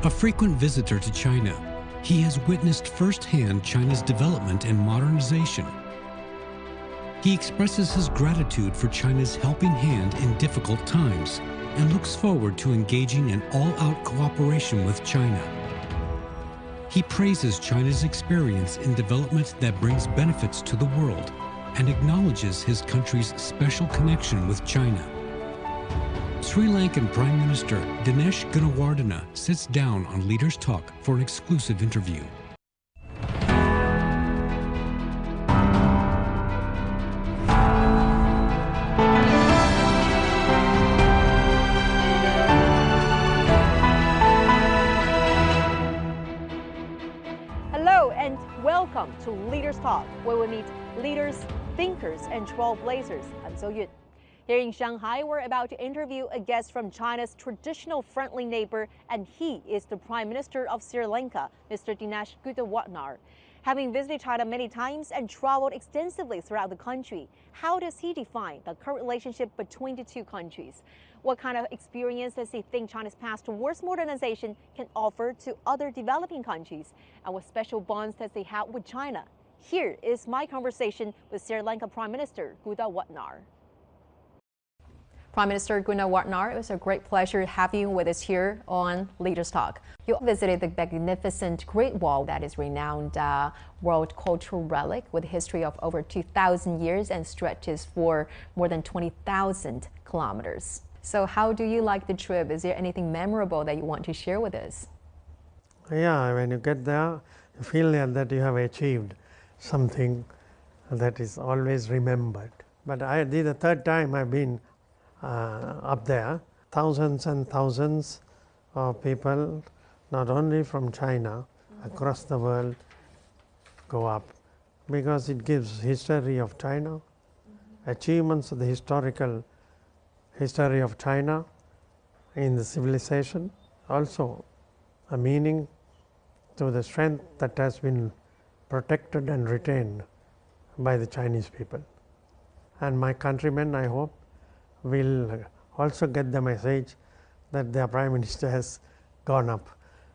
A frequent visitor to China, he has witnessed firsthand China's development and modernization. He expresses his gratitude for China's helping hand in difficult times and looks forward to engaging in all-out cooperation with China. He praises China's experience in development that brings benefits to the world and acknowledges his country's special connection with China. Sri Lankan Prime Minister Dinesh Gunawardena sits down on Leaders Talk for an exclusive interview. Hello and welcome to Leaders Talk, where we meet leaders, thinkers, and trailblazers. I'm So Yun. Here in Shanghai, we're about to interview a guest from China's traditional friendly neighbor, and he is the Prime Minister of Sri Lanka, Mr. Dinesh Gunawardena. Having visited China many times and traveled extensively throughout the country, how does he define the current relationship between the two countries? What kind of experience does he think China's path towards modernization can offer to other developing countries? And what special bonds does he have with China? Here is my conversation with Sri Lanka Prime Minister Gunawardena. Prime Minister Gunawardena, it was a great pleasure having you with us here on Leaders Talk. You visited the magnificent Great Wall that is renowned world cultural relic with a history of over 2,000 years and stretches for more than 20,000 kilometers. So how do you like the trip? Is there anything memorable that you want to share with us? Yeah, when you get there, you feel that you have achieved something that is always remembered. But this is the third time I've been up there. Thousands and thousands of people, not only from China, across the world, go up because it gives history of China, achievements of the historical history of China in the civilization, also a meaning to the strength that has been protected and retained by the Chinese people. And my countrymen, I hope, will also get the message that their Prime Minister has gone up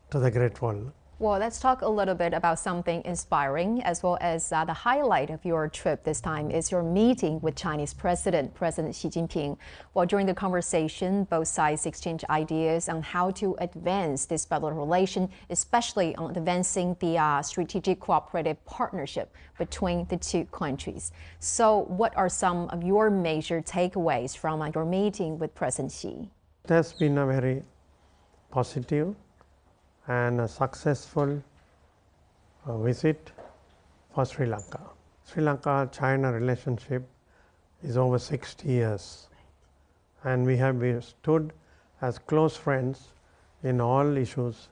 to the Great Wall. Well, let's talk a little bit about something inspiring, as well as the highlight of your trip this time is your meeting with Chinese President Xi Jinping. Well, during the conversation, both sides exchanged ideas on how to advance this bilateral relation, especially on advancing the strategic cooperative partnership between the two countries. So what are some of your major takeaways from your meeting with President Xi? It has been a very positive and a successful visit for Sri Lanka. Sri Lanka-China relationship is over 60 years, and we have stood as close friends in all issues,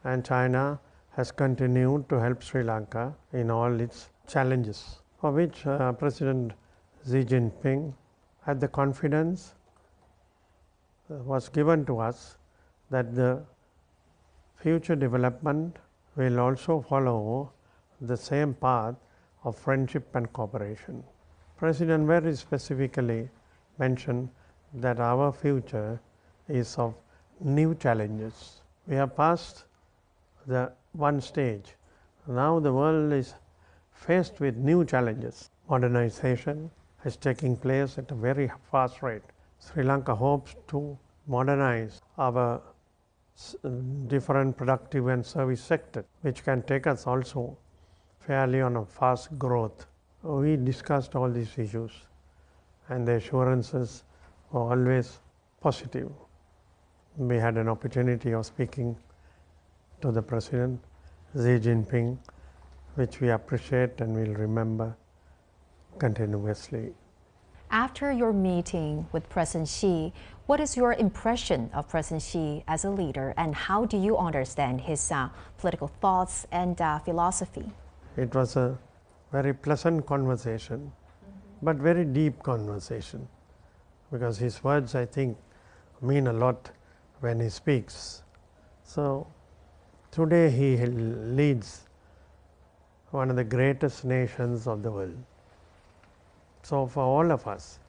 and China has continued to help Sri Lanka in all its challenges, for which President Xi Jinping had the confidence was given to us that the future development will also follow the same path of friendship and cooperation. President very specifically mentioned that our future is of new challenges. We have passed the one stage. Now the world is faced with new challenges. Modernization is taking place at a very fast rate. Sri Lanka hopes to modernize our different productive and service sector, which can take us also fairly on a fast growth. We discussed all these issues, and the assurances were always positive. We had an opportunity of speaking to the President Xi Jinping, which we appreciate and will remember continuously. After your meeting with President Xi, what is your impression of President Xi as a leader, and how do you understand his political thoughts and philosophy? It was a very pleasant conversation, but very deep conversation, because his words, I think, mean a lot when he speaks. So today he leads one of the greatest nations of the world. So for all of us,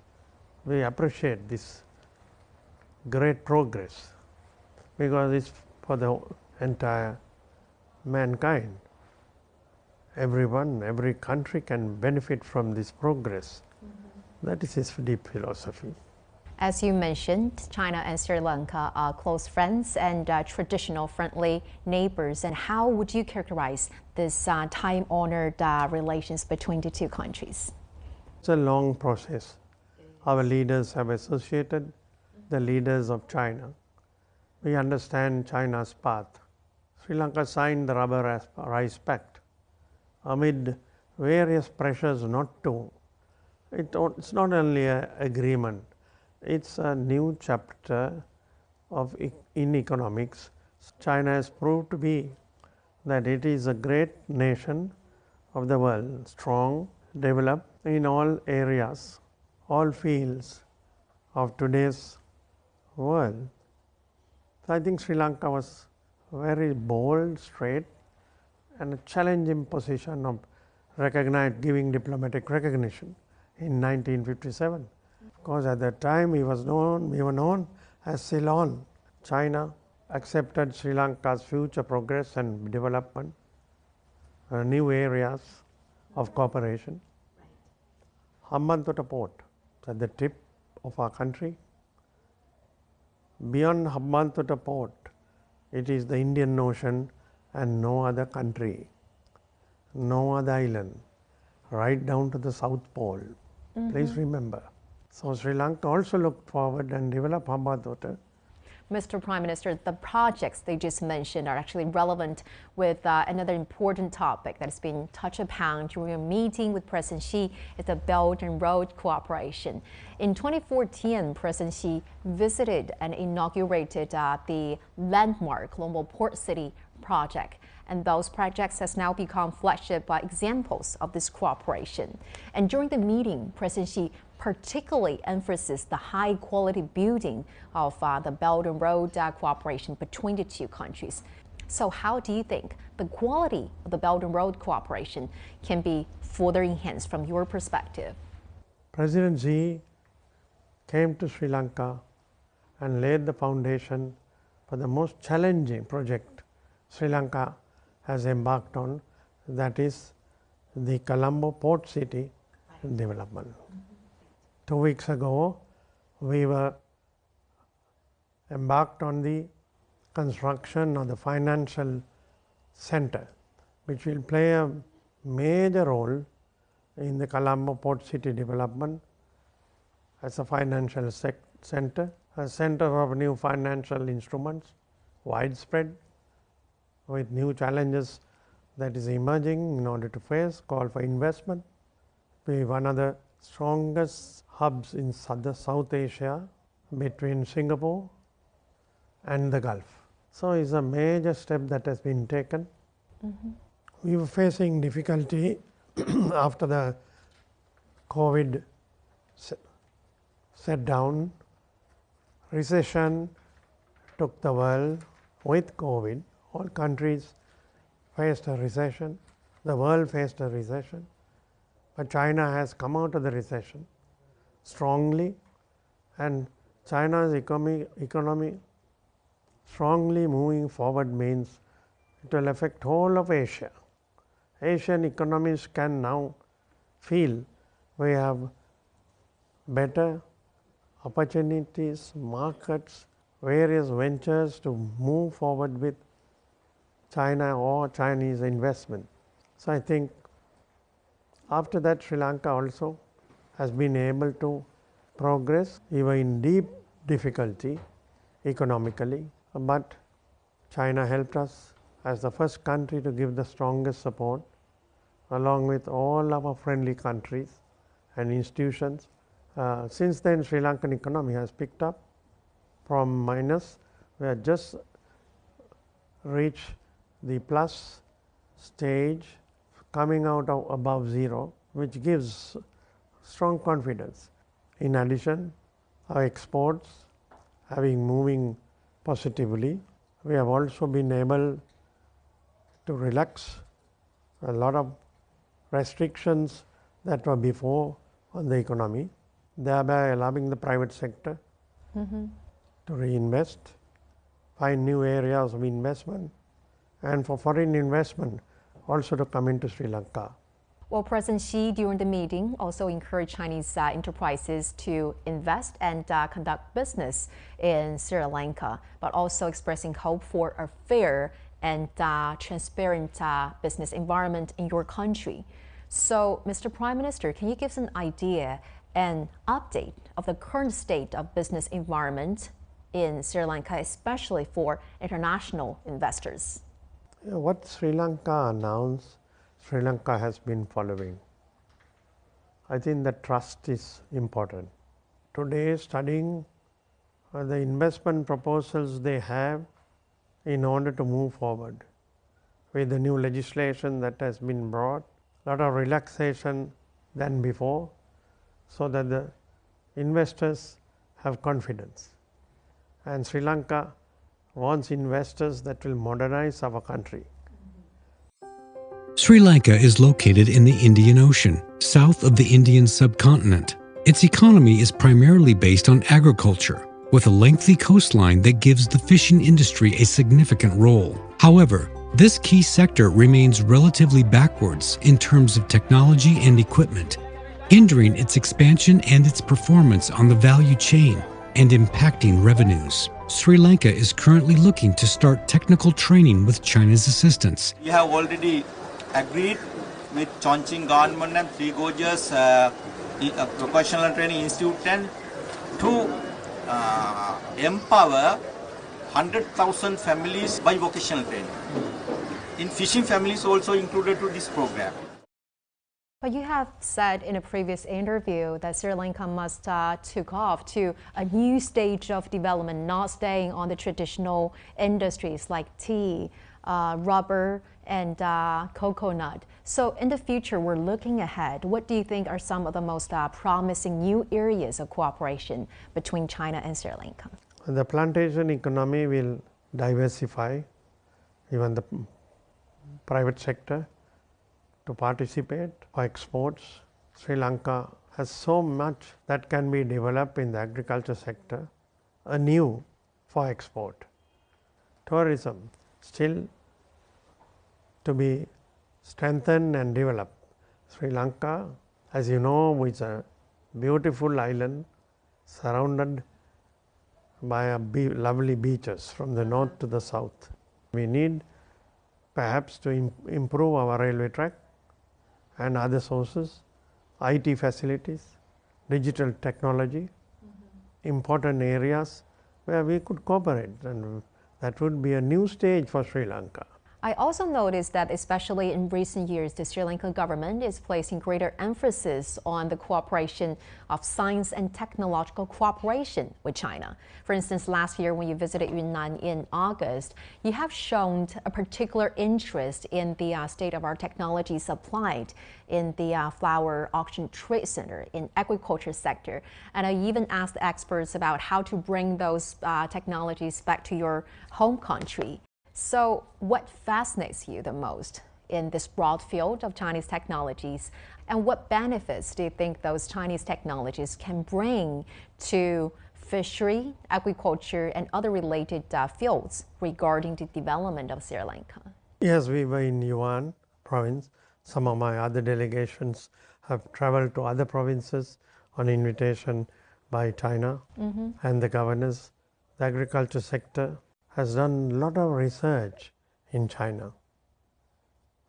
we appreciate this great progress, because it's for the entire mankind. Everyone, every country can benefit from this progress. That is his deep philosophy. As you mentioned, China and Sri Lanka are close friends and traditional friendly neighbors. And how would you characterize this time-honored relations between the two countries? It's a long process. Our leaders have associated the leaders of China. We understand China's path. Sri Lanka signed the Rubber-Rice Pact amid various pressures not to. It's not only an agreement, it's a new chapter in economics. China has proved to be that it is a great nation of the world, strong, developed in all areas, all fields of today's world. So I think Sri Lanka was very bold, straight, and a challenging position of giving diplomatic recognition in 1957. Because at that time we were known as Ceylon. China accepted Sri Lanka's future progress and development, new areas of cooperation. Hambantota port at the tip of our country. Beyond Hambantota port, it is the Indian Ocean and no other country, no other island, right down to the South Pole. Please remember. So Sri Lanka also looked forward and developed Hambantota. Mr. Prime Minister, the projects they just mentioned are actually relevant with another important topic that has been touched upon during a meeting with President Xi is the Belt and Road Cooperation. In 2014, President Xi visited and inaugurated the landmark Colombo Port City project. And those projects has now become flagship examples of this cooperation. And during the meeting, President Xi particularly emphasized the high quality building of the Belt and Road cooperation between the two countries. So how do you think the quality of the Belt and Road cooperation can be further enhanced from your perspective? President Xi came to Sri Lanka and laid the foundation for the most challenging project Sri Lanka has embarked on, that is the Colombo port city development. 2 weeks ago, we were embarked on the construction of the financial center, which will play a major role in the Colombo port city development as a financial center, a center of new financial instruments, widespread, with new challenges that is emerging in order to face, call for investment. Be one of the strongest hubs in South Asia between Singapore and the Gulf. So it's a major step that has been taken. We were facing difficulty after the COVID set down. Recession took the world with COVID. All countries faced a recession. The world faced a recession. But China has come out of the recession strongly, and China's economy strongly moving forward means it will affect whole of Asia. Asian economies can now feel we have better opportunities, markets, various ventures to move forward with China or Chinese investment. So I think after that, Sri Lanka also has been able to progress. We were in deep difficulty economically, but China helped us as the first country to give the strongest support, along with all our friendly countries and institutions. Since then, Sri Lankan economy has picked up from minus. We have just reached the plus stage, coming out of above zero, which gives strong confidence. In addition, our exports having moving positively, we have also been able to relax a lot of restrictions that were before on the economy, thereby allowing the private sector to reinvest, find new areas of investment, and for foreign investment also to come into Sri Lanka. Well, President Xi, during the meeting, also encouraged Chinese enterprises to invest and conduct business in Sri Lanka, but also expressing hope for a fair and transparent business environment in your country. So, Mr. Prime Minister, can you give us an idea and update of the current state of business environment in Sri Lanka, especially for international investors? What Sri Lanka announced, Sri Lanka has been following. I think that trust is important. Today, studying the investment proposals they have in order to move forward with the new legislation that has been brought, a lot of relaxation than before, so that the investors have confidence. And Sri Lanka wants investors that will modernize our country. Sri Lanka is located in the Indian Ocean, south of the Indian subcontinent. Its economy is primarily based on agriculture, with a lengthy coastline that gives the fishing industry a significant role. However, this key sector remains relatively backwards in terms of technology and equipment, hindering its expansion and its performance on the value chain and impacting revenues. Sri Lanka is currently looking to start technical training with China's assistance. We have already agreed with Chongqing government and Three Gorges Vocational Training Institute to empower 100,000 families by vocational training. In fishing, families also included to this program. But you have said in a previous interview that Sri Lanka must take off to a new stage of development, not staying on the traditional industries like tea, rubber, and coconut. So in the future, we're looking ahead. What do you think are some of the most promising new areas of cooperation between China and Sri Lanka? The plantation economy will diversify, even the private sector to participate for exports. Sri Lanka has so much that can be developed in the agriculture sector anew for export. Tourism still to be strengthened and developed. Sri Lanka, as you know, is a beautiful island surrounded by lovely beaches from the north to the south. We need perhaps to improve our railway track and other sources, IT facilities, digital technology, important areas where we could cooperate, and that would be a new stage for Sri Lanka. I also noticed that especially in recent years, the Sri Lankan government is placing greater emphasis on the cooperation of science and technological cooperation with China. For instance, last year when you visited Yunnan in August, you have shown a particular interest in the state-of-art technologies applied in the flower auction trade center in agriculture sector. And I even asked experts about how to bring those technologies back to your home country. So what fascinates you the most in this broad field of Chinese technologies, and what benefits do you think those Chinese technologies can bring to fishery, agriculture, and other related fields regarding the development of Sri Lanka? Yes, we were in Yuan province. Some of my other delegations have traveled to other provinces on invitation by China and the governors. The agriculture sector has done a lot of research in China.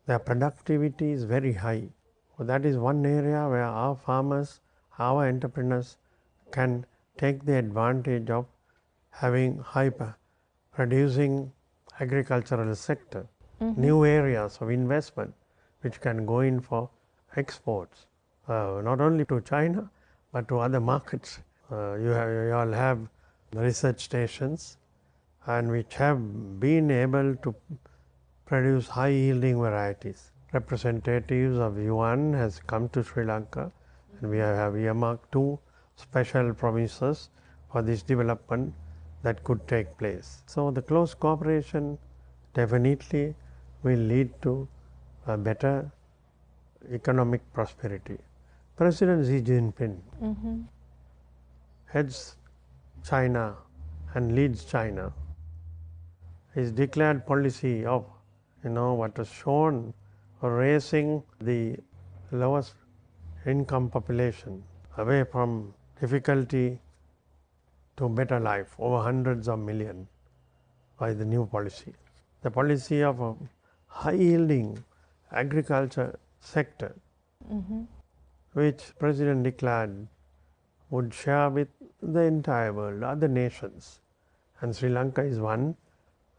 Their productivity is very high. So that is one area where our farmers, our entrepreneurs can take the advantage of having high producing agricultural sector, new areas of investment which can go in for exports, not only to China but to other markets. You all have research stations and which have been able to produce high yielding varieties. Representatives of Yuan has come to Sri Lanka, and we have earmarked 2 special provinces for this development that could take place. So the close cooperation definitely will lead to a better economic prosperity. President Xi Jinping heads China and leads China. His declared policy of what was shown, raising the lowest income population away from difficulty to better life, over hundreds of millions by the new policy. The policy of a high-yielding agriculture sector, which President declared would share with the entire world, other nations. And Sri Lanka is one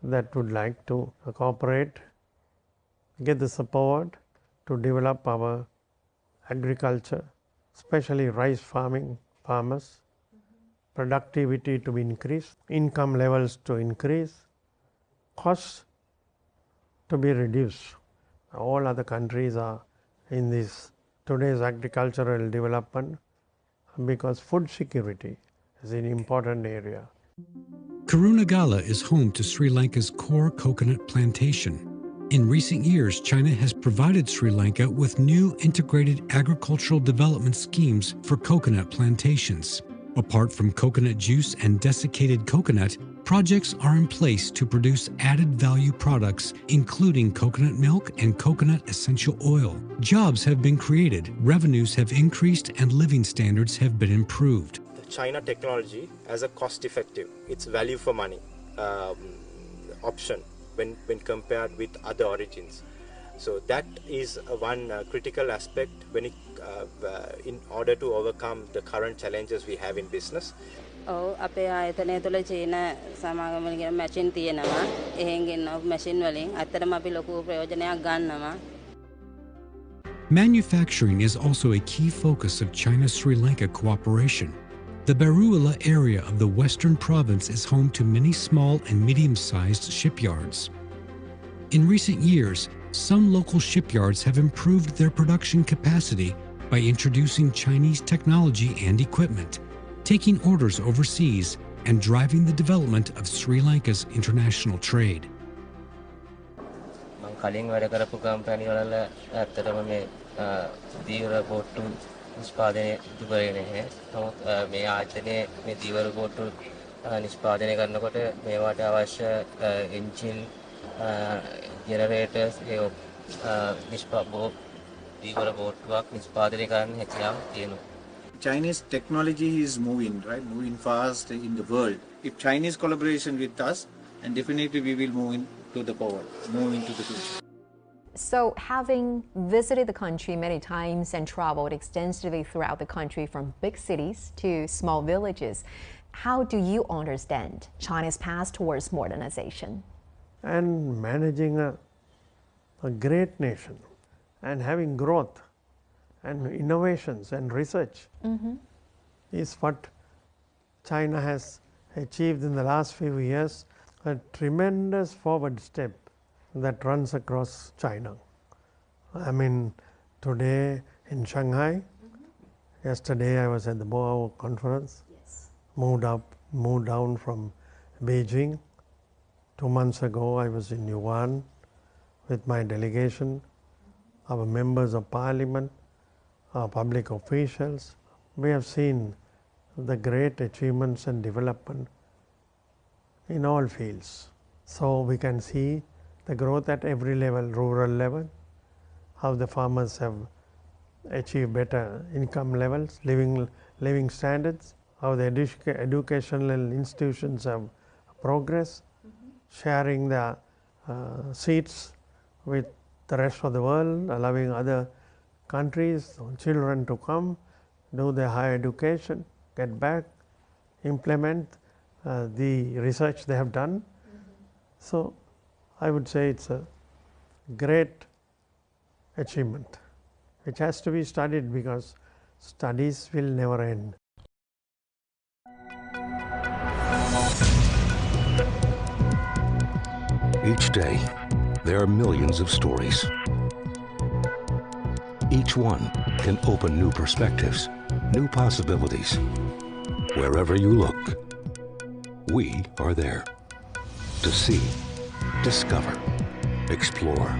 that would like to cooperate, get the support to develop our agriculture, especially rice farmers, productivity to increase, income levels to increase, costs to be reduced. All other countries are in this today's agricultural development because food security is an important area. Kurunegala is home to Sri Lanka's core coconut plantation. In recent years, China has provided Sri Lanka with new integrated agricultural development schemes for coconut plantations. Apart from coconut juice and desiccated coconut, projects are in place to produce added value products, including coconut milk and coconut essential oil. Jobs have been created, revenues have increased, and living standards have been improved. China technology as a cost-effective, it's value for money option when compared with other origins. So that is one critical aspect when in order to overcome the current challenges we have in business. අපේ ආයතනය තුළ චීන සමාගමක machine තියෙනවා. එහෙන් ගෙන්න machine වලින් අත්‍තරම අපි ලොකු ප්‍රයෝජනයක් ගන්නවා. Manufacturing is also a key focus of China-Sri Lanka cooperation. The Baruila area of the western province is home to many small and medium-sized shipyards. In recent years, some local shipyards have improved their production capacity by introducing Chinese technology and equipment, taking orders overseas, and driving the development of Sri Lanka's international trade. කලින් වැඩ කරපු company වල ඇත්තටම මේ දීවර බෝට්ටු නිෂ්පාදනය දුකරේ නැහැ. නමුත් මේ ආයතනයේ මේ දීවර බෝට්ටු නිෂ්පාදනය කරනකොට මේවට අවශ්‍ය එන්ජින් ජෙනරේටර්ස් දීවර බෝට්ටුවක් නිෂ්පාදනය කරන්න හැකියාව තියෙනවා. Chinese technology is moving fast in the world. If Chinese collaboration with us, and definitely we will move into the future. So, having visited the country many times and traveled extensively throughout the country from big cities to small villages, how do you understand China's path towards modernization? And managing a great nation and having growth and innovations and research is what China has achieved in the last few years, a tremendous forward step that runs across China. I mean, today in Shanghai, yesterday I was at the Boao conference, moved down from Beijing. 2 months ago I was in Yuan with my delegation, our members of parliament, our public officials. We have seen the great achievements and development in all fields. So we can see the growth at every level, rural level, how the farmers have achieved better income levels, living standards, how the educational institutions have progressed, sharing the seats with the rest of the world, allowing other countries, children to come, do their higher education, get back, implement the research they have done. So I would say it's a great achievement which has to be studied because studies will never end. Each day, there are millions of stories. Each one can open new perspectives, new possibilities. Wherever you look, we are there to see, discover, explore.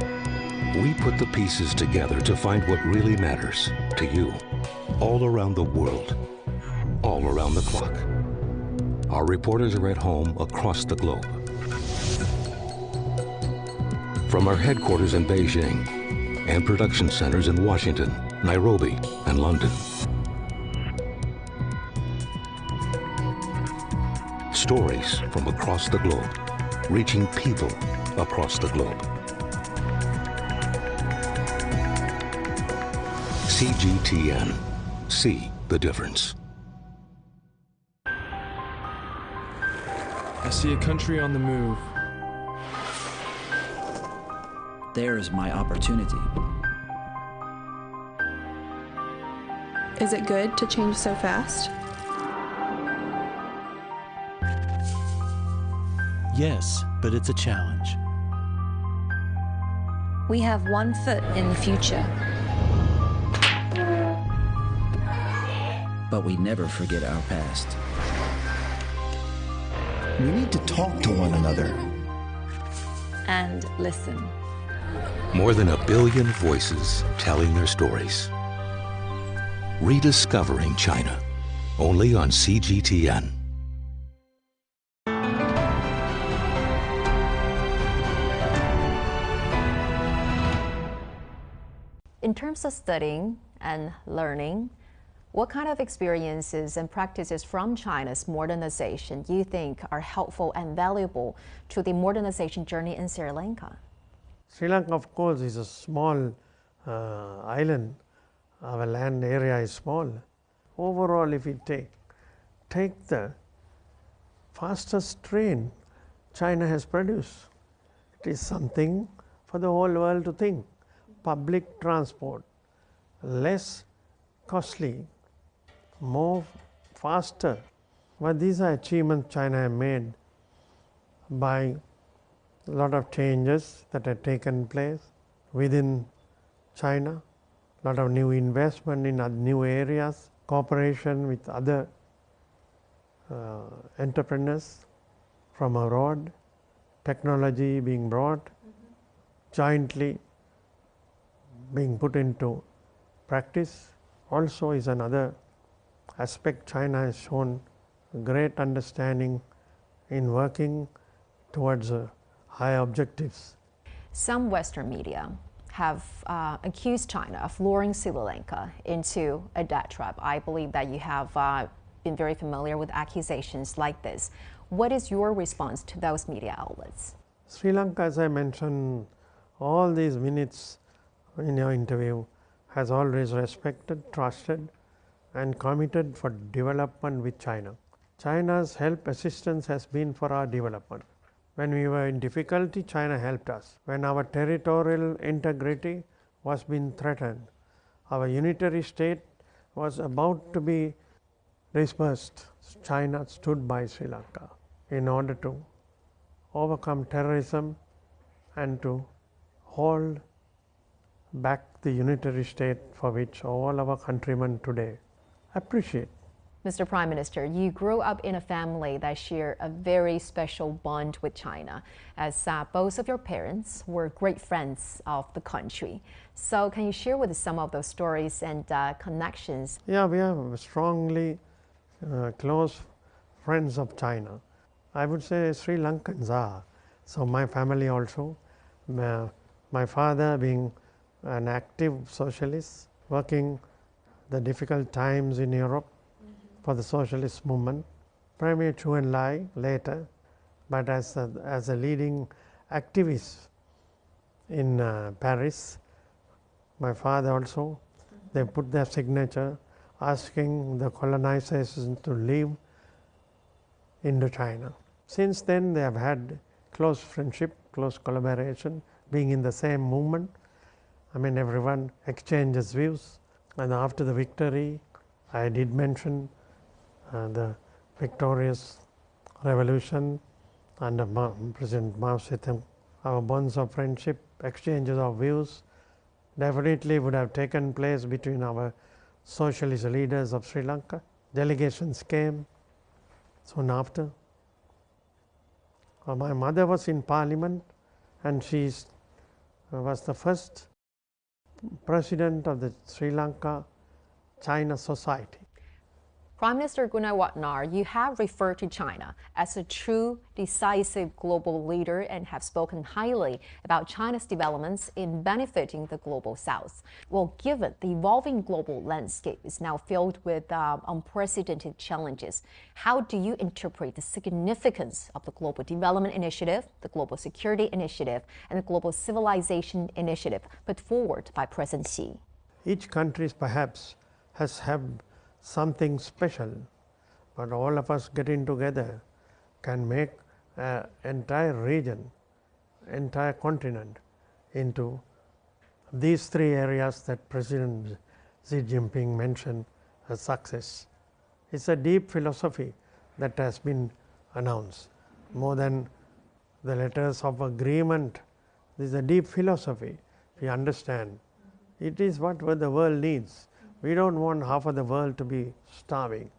We put the pieces together to find what really matters to you, all around the world, all around the clock. Our reporters are at home across the globe. From our headquarters in Beijing and production centers in Washington, Nairobi, and London. Stories from across the globe, reaching people across the globe. CGTN. See the difference. I see a country on the move. There's my opportunity. Is it good to change so fast? Yes, but it's a challenge. We have one foot in the future. But we never forget our past. We need to talk to one another. And listen. More than 1 billion voices telling their stories. Rediscovering China, only on CGTN. In terms of studying and learning, what kind of experiences and practices from China's modernization do you think are helpful and valuable to the modernization journey in Sri Lanka? Sri Lanka, of course, is a small island. Our land area is small. Overall, if we take the fastest train China has produced, it is something for the whole world to think. Public transport, less costly, more faster. But these are achievements China has made by a lot of changes that have taken place within China, a lot of new investment in new areas, cooperation with other entrepreneurs from abroad, technology being brought, jointly being put into practice also is another aspect. China has shown great understanding in working towards high objectives. Some Western media have accused China of luring Sri Lanka into a debt trap. I believe that you have been very familiar with accusations like this. What is your response to those media outlets? Sri Lanka, as I mentioned, all these minutes in your interview, has always respected, trusted, and committed for development with China. China's help assistance has been for our development. When we were in difficulty, China helped us. When our territorial integrity was being threatened, our unitary state was about to be dispersed, China stood by Sri Lanka in order to overcome terrorism and to hold back the unitary state for which all our countrymen today appreciate. Mr. Prime Minister, you grew up in a family that shared a very special bond with China, as both of your parents were great friends of the country. So can you share with us some of those stories and connections? Yeah, we are strongly close friends of China. I would say Sri Lankans are. So my family also, my father being an active socialist, working the difficult times in Europe for the socialist movement, primarily Chu and Lai later, but as a leading activist in Paris. My father also, they put their signature asking the colonizers to leave Indochina. Since then, they have had close friendship, close collaboration, being in the same movement. I mean, everyone exchanges views. And after the victory, I did mention the victorious revolution under President Mao Zedong. Our bonds of friendship, exchanges of views definitely would have taken place between our socialist leaders of Sri Lanka. Delegations came soon after. My mother was in Parliament, and she was the first president of the Sri Lanka China Society. Prime Minister Gunawardena, you have referred to China as a true, decisive global leader and have spoken highly about China's developments in benefiting the global south. Well, given the evolving global landscape is now filled with unprecedented challenges, how do you interpret the significance of the Global Development Initiative, the Global Security Initiative, and the Global Civilization Initiative put forward by President Xi? Each country perhaps has had something special, but all of us getting together can make an entire region, entire continent into these three areas that President Xi Jinping mentioned as success. It's a deep philosophy that has been announced. More than the letters of agreement, this is a deep philosophy. We understand it is what the world needs. We don't want half of the world to be starving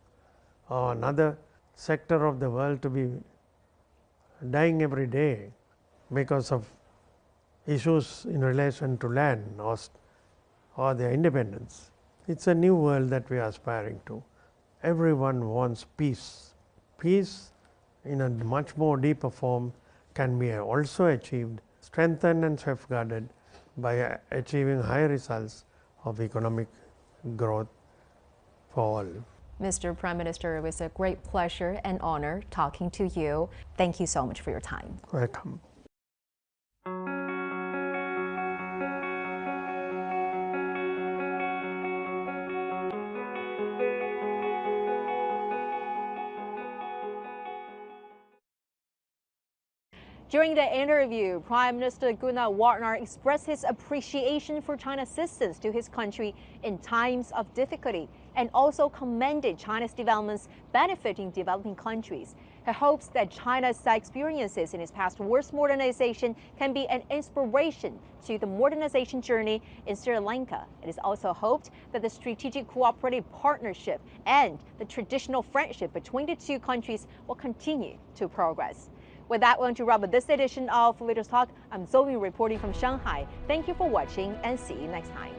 or another sector of the world to be dying every day because of issues in relation to land or their independence. It's a new world that we are aspiring to. Everyone wants peace. Peace in a much more deeper form can be also achieved, strengthened and safeguarded by achieving high results of economic growth for all. Mr. Prime Minister, it was a great pleasure and honor talking to you. Thank you so much for your time. Welcome. During the interview, Prime Minister Gunawardena expressed his appreciation for China's assistance to his country in times of difficulty and also commended China's developments benefiting developing countries. He hopes that China's experiences in its past war's modernization can be an inspiration to the modernization journey in Sri Lanka. It is also hoped that the strategic cooperative partnership and the traditional friendship between the two countries will continue to progress. With that, we're going to wrap up this edition of Leaders Talk. I'm Zoe reporting from Shanghai. Thank you for watching and see you next time.